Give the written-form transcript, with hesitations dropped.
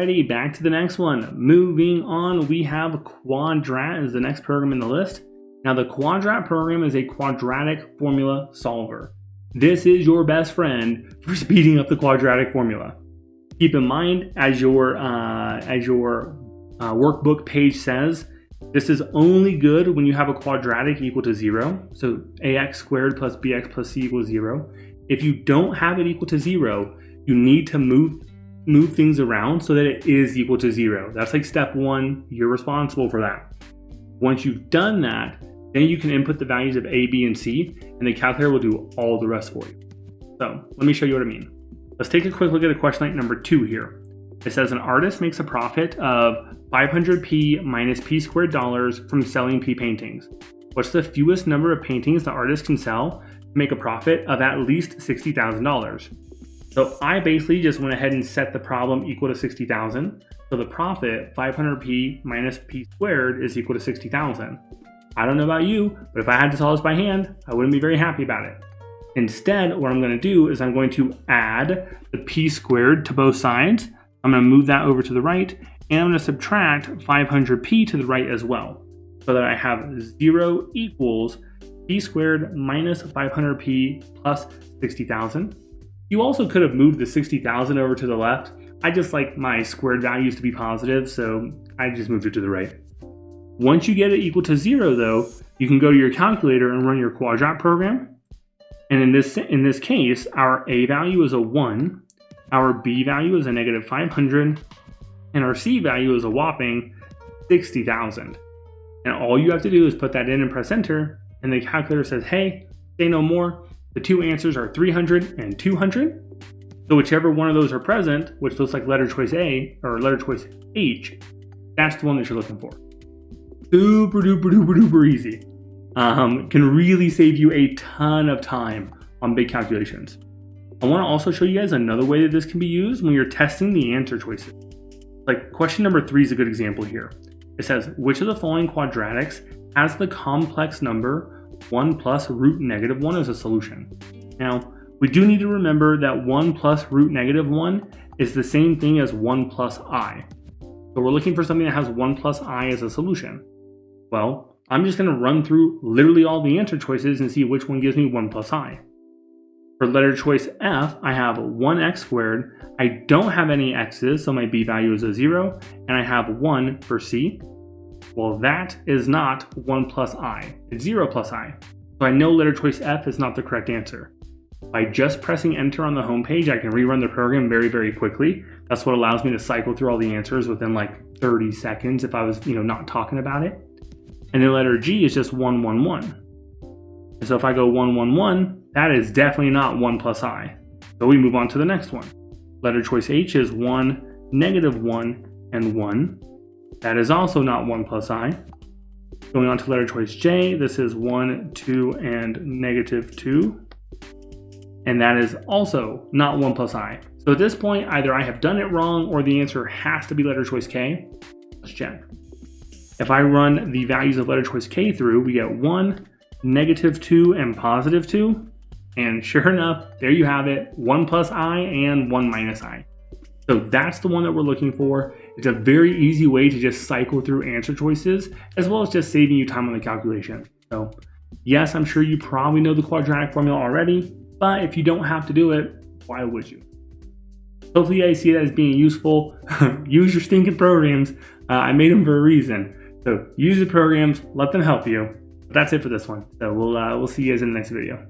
Alrighty, back to the next one. Moving on, we have Quadrat is the next program in the list. Now the Quadrat program is a quadratic formula solver. This is your best friend for speeding up the quadratic formula. Keep in mind, as your workbook page says, this is only good when you have a quadratic equal to 0. So ax squared plus bx plus c equals 0. If you don't have it equal to 0, you need to move things around so that it is equal to 0. That's like step 1. You're responsible for that. Once you've done that, then you can input the values of a, b, and c, and the calculator will do all the rest for you. So let me show you what I mean. Let's take a quick look at a question like number 2 here. It says an artist makes a profit of 500p minus p squared dollars from selling p paintings. What's the fewest number of paintings the artist can sell to make a profit of at least $60,000? So I basically just went ahead and set the problem equal to 60,000. So the profit, 500p minus p squared, is equal to 60,000. I don't know about you, but if I had to solve this by hand, I wouldn't be very happy about it. Instead, what I'm going to do is I'm going to add the p squared to both sides. I'm going to move that over to the right, and I'm going to subtract 500p to the right as well, so that I have 0 equals p squared minus 500p plus 60,000. You also could have moved the 60,000 over to the left. I just like my squared values to be positive, so I just moved it to the right. Once you get it equal to 0, though, you can go to your calculator and run your Quadrat program. And in this case, our a value is a 1, our b value is a negative 500, and our c value is a whopping 60,000. And all you have to do is put that in and press enter, and the calculator says, hey, say no more. The two answers are 300 and 200. So whichever one of those are present, which looks like letter choice A or letter choice H, that's the one that you're looking for. Super duper duper duper easy. Can really save you a ton of time on big calculations. I want to also show you guys another way that this can be used when you're testing the answer choices. Like question number 3 is a good example here. It says, which of the following quadratics has the complex number 1 plus root negative 1 as a solution? Now, we do need to remember that 1 plus root negative 1 is the same thing as 1 plus I. So we're looking for something that has 1 plus I as a solution. Well, I'm just going to run through literally all the answer choices and see which one gives me 1 plus I. For letter choice F, I have 1x squared. I don't have any x's, so my b value is a 0, and I have 1 for c. Well, that is not 1 plus I. It's 0 plus I. So I know letter choice F is not the correct answer. By just pressing enter on the home page, I can rerun the program very, very quickly. That's what allows me to cycle through all the answers within like 30 seconds if I was, not talking about it. And then letter G is just 1, 1, 1. So if I go 1, 1, 1, that is definitely not 1 plus I. So we move on to the next one. Letter choice H is 1, negative 1, and 1. That is also not 1 plus I. Going on to letter choice J, this is 1, 2, and negative 2. And that is also not 1 plus I. So at this point, either I have done it wrong or the answer has to be letter choice K. Let's check. If I run the values of letter choice K through, we get 1, negative 2, and positive 2. And sure enough, there you have it, 1 plus I and 1 minus I. So that's the one that we're looking for. It's a very easy way to just cycle through answer choices, as well as just saving you time on the calculation. So yes, I'm sure you probably know the quadratic formula already, but if you don't have to do it, why would you? Hopefully you guys see that as being useful. Use your stinking programs. I made them for a reason. So use the programs, let them help you. But that's it for this one. So we'll see you guys in the next video.